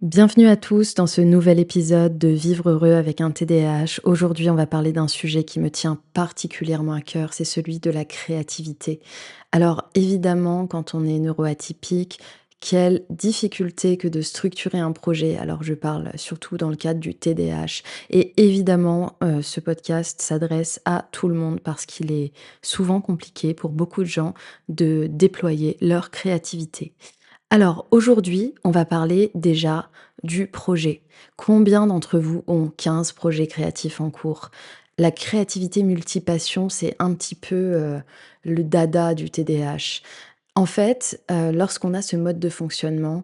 Bienvenue à tous dans ce nouvel épisode de Vivre heureux avec un TDAH. Aujourd'hui, on va parler d'un sujet qui me tient particulièrement à cœur, c'est celui de la créativité. Alors évidemment, quand on est neuroatypique, quelle difficulté que de structurer un projet. Alors je parle surtout dans le cadre du TDAH. Et évidemment, ce podcast s'adresse à tout le monde parce qu'il est souvent compliqué pour beaucoup de gens de déployer leur créativité. Alors aujourd'hui, on va parler déjà du projet. Combien d'entre vous ont 15 projets créatifs en cours? La créativité multipassion, c'est un petit peu, le dada du TDAH. En fait, lorsqu'on a ce mode de fonctionnement,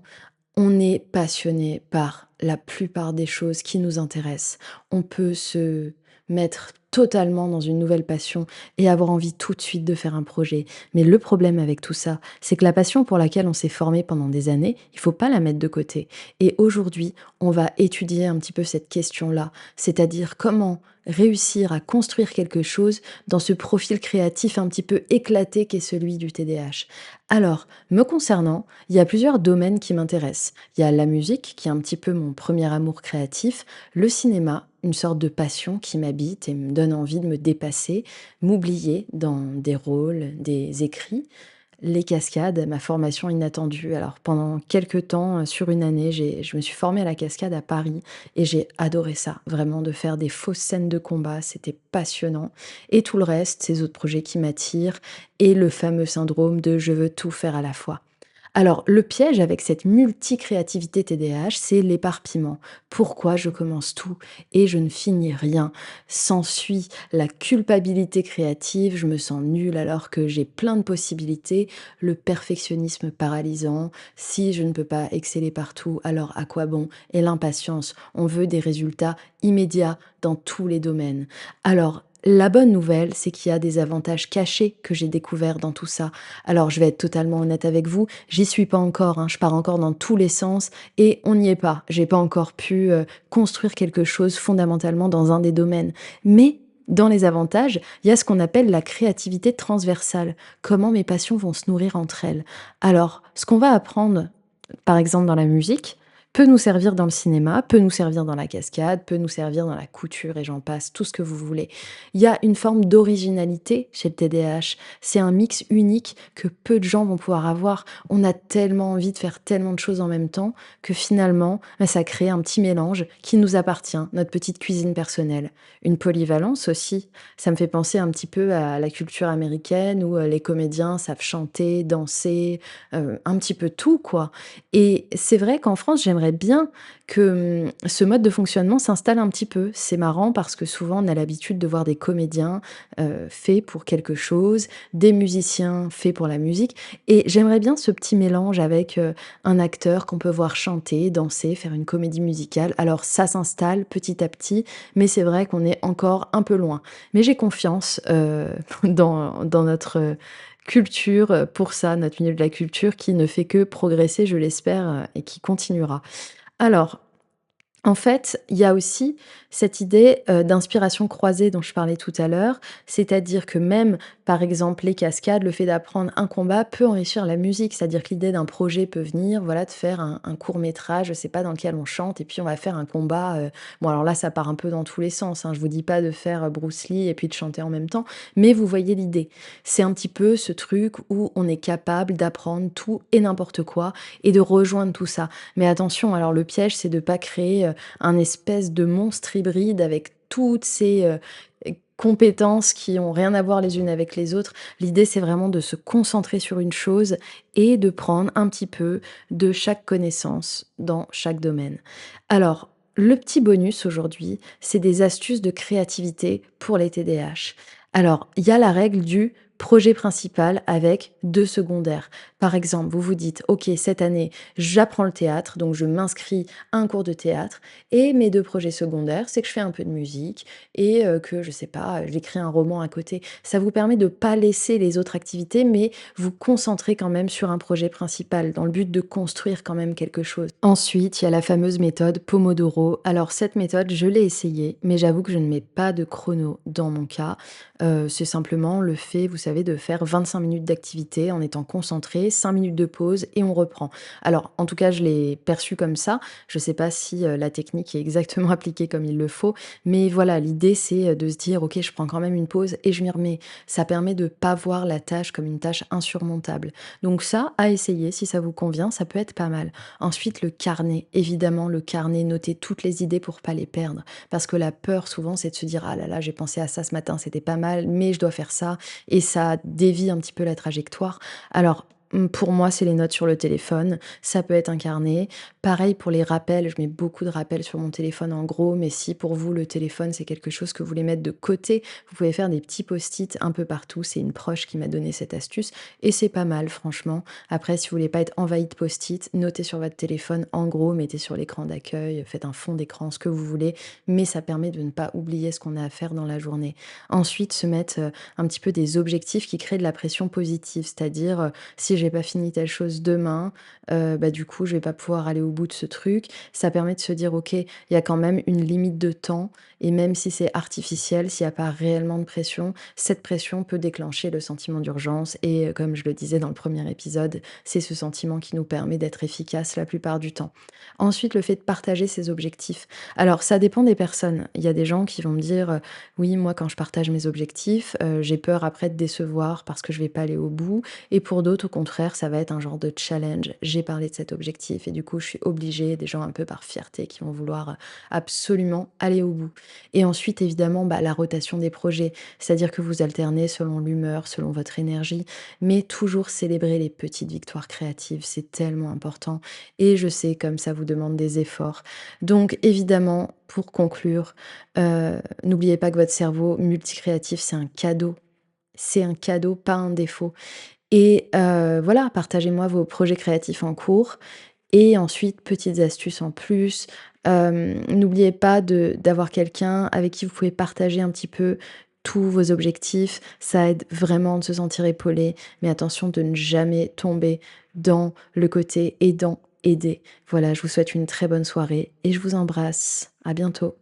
on est passionné par la plupart des choses qui nous intéressent. On peut se mettre totalement dans une nouvelle passion et avoir envie tout de suite de faire un projet. Mais le problème avec tout ça, c'est que la passion pour laquelle on s'est formé pendant des années, il faut pas la mettre de côté. Et aujourd'hui, on va étudier un petit peu cette question-là, c'est-à-dire comment réussir à construire quelque chose dans ce profil créatif un petit peu éclaté qu'est celui du TDAH. Alors, me concernant, il y a plusieurs domaines qui m'intéressent. Il y a la musique, qui est un petit peu mon premier amour créatif, le cinéma, une sorte de passion qui m'habite et me donne envie de me dépasser, m'oublier dans des rôles, des écrits, les cascades, ma formation inattendue. Alors pendant quelques temps, sur une année, je me suis formée à la cascade à Paris et j'ai adoré ça, vraiment de faire des fausses scènes de combat, c'était passionnant. Et tout le reste, ces autres projets qui m'attirent et le fameux syndrome de je veux tout faire à la fois. Alors, le piège avec cette multicréativité TDAH, c'est l'éparpillement. Pourquoi je commence tout et je ne finis rien? S'ensuit la culpabilité créative, je me sens nulle alors que j'ai plein de possibilités, le perfectionnisme paralysant, si je ne peux pas exceller partout, alors à quoi bon? Et l'impatience, on veut des résultats immédiats dans tous les domaines. Alors, la bonne nouvelle, c'est qu'il y a des avantages cachés que j'ai découverts dans tout ça. Alors, je vais être totalement honnête avec vous, j'y suis pas encore, hein, je pars encore dans tous les sens et on n'y est pas. J'ai pas encore pu, construire quelque chose fondamentalement dans un des domaines. Mais dans les avantages, il y a ce qu'on appelle la créativité transversale. Comment mes passions vont se nourrir entre elles. Alors, ce qu'on va apprendre, par exemple dans la musique, peut nous servir dans le cinéma, peut nous servir dans la cascade, peut nous servir dans la couture et j'en passe, tout ce que vous voulez. Il y a une forme d'originalité chez le TDAH. C'est un mix unique que peu de gens vont pouvoir avoir. On a tellement envie de faire tellement de choses en même temps que finalement, bah, ça crée un petit mélange qui nous appartient, notre petite cuisine personnelle. Une polyvalence aussi. Ça me fait penser un petit peu à la culture américaine où les comédiens savent chanter, danser, un petit peu tout, quoi. Et c'est vrai qu'en France, j'aimerais bien que, ce mode de fonctionnement s'installe un petit peu. C'est marrant parce que souvent on a l'habitude de voir des comédiens, faits pour quelque chose, des musiciens faits pour la musique et j'aimerais bien ce petit mélange avec, un acteur qu'on peut voir chanter, danser, faire une comédie musicale. Alors ça s'installe petit à petit, mais c'est vrai qu'on est encore un peu loin. Mais j'ai confiance, dans notre culture, pour ça, notre milieu de la culture qui ne fait que progresser, je l'espère, et qui continuera. Alors, en fait, il y a aussi cette idée, d'inspiration croisée dont je parlais tout à l'heure. C'est-à-dire que même, par exemple, les cascades, le fait d'apprendre un combat peut enrichir la musique. C'est-à-dire que l'idée d'un projet peut venir, voilà, de faire un court métrage, je sais pas, dans lequel on chante et puis on va faire un combat, bon alors là, ça part un peu dans tous les sens, hein. Je vous dis pas de faire, Bruce Lee et puis de chanter en même temps, mais vous voyez l'idée. C'est un petit peu ce truc où on est capable d'apprendre tout et n'importe quoi et de rejoindre tout ça. Mais attention, alors le piège, c'est de pas créer, un espèce de monstre hybride avec toutes ces, compétences qui ont rien à voir les unes avec les autres. L'idée, c'est vraiment de se concentrer sur une chose et de prendre un petit peu de chaque connaissance dans chaque domaine. Alors, le petit bonus aujourd'hui, c'est des astuces de créativité pour les TDAH. Alors, il y a la règle du projet principal avec 2 secondaires. Par exemple, vous vous dites: «OK, cette année, j'apprends le théâtre, donc je m'inscris à un cours de théâtre et mes 2 projets secondaires, c'est que je fais un peu de musique et que je sais pas, j'écris un roman à côté». Ça vous permet de pas laisser les autres activités, mais vous concentrer quand même sur un projet principal, dans le but de construire quand même quelque chose. Ensuite, il y a la fameuse méthode Pomodoro. Alors cette méthode, je l'ai essayée, mais j'avoue que je ne mets pas de chrono dans mon cas. C'est simplement le fait, vous savez, savez, de faire 25 minutes d'activité en étant concentré, 5 minutes de pause et on reprend. Alors, en tout cas, je l'ai perçu comme ça. Je ne sais pas si, la technique est exactement appliquée comme il le faut, mais voilà, l'idée, c'est, de se dire: «OK, je prends quand même une pause et je m'y remets». Ça permet de pas voir la tâche comme une tâche insurmontable. Donc ça, à essayer si ça vous convient, ça peut être pas mal. Ensuite, le carnet. Évidemment, le carnet, noter toutes les idées pour pas les perdre. Parce que la peur, souvent, c'est de se dire: «Ah là là, j'ai pensé à ça ce matin, c'était pas mal, mais je dois faire ça» et ça dévie un petit peu la trajectoire. Alors, pour moi, c'est les notes sur le téléphone, ça peut être un carnet. Pareil pour les rappels, je mets beaucoup de rappels sur mon téléphone en gros, mais si pour vous, le téléphone, c'est quelque chose que vous voulez mettre de côté, vous pouvez faire des petits post-it un peu partout. C'est une proche qui m'a donné cette astuce et c'est pas mal franchement. Après, si vous voulez pas être envahi de post-it, notez sur votre téléphone, en gros, mettez sur l'écran d'accueil, faites un fond d'écran, ce que vous voulez, mais ça permet de ne pas oublier ce qu'on a à faire dans la journée. Ensuite, se mettre, un petit peu des objectifs qui créent de la pression positive, c'est-à-dire, si j'ai pas fini telle chose demain, bah, du coup, je vais pas pouvoir aller au bout de ce truc. Ça permet de se dire: «OK, il y a quand même une limite de temps et même si c'est artificiel, s'il y a pas réellement de pression, cette pression peut déclencher le sentiment d'urgence» et comme je le disais dans le premier épisode, c'est ce sentiment qui nous permet d'être efficace la plupart du temps. Ensuite, le fait de partager ses objectifs. Alors ça dépend des personnes. Il y a des gens qui vont me dire, «Oui, moi quand je partage mes objectifs, j'ai peur après de décevoir parce que je vais pas aller au bout» et pour d'autres, au contraire, ça va être un genre de challenge. J'ai parlé de cet objectif et du coup, je suis obligée, des gens un peu par fierté qui vont vouloir, absolument aller au bout. Et ensuite, évidemment, bah, la rotation des projets, c'est-à-dire que vous alternez selon l'humeur, selon votre énergie, mais toujours célébrer les petites victoires créatives, c'est tellement important et je sais comme ça vous demande des efforts. Donc évidemment, pour conclure, n'oubliez pas que votre cerveau multicréatif, c'est un cadeau. C'est un cadeau, pas un défaut et voilà, partagez-moi vos projets créatifs en cours et ensuite, petites astuces en plus, n'oubliez pas de d'avoir quelqu'un avec qui vous pouvez partager un petit peu tous vos objectifs. Ça aide vraiment de se sentir épaulé, mais attention de ne jamais tomber dans le côté aidant, aider. Voilà, je vous souhaite une très bonne soirée et je vous embrasse. À bientôt.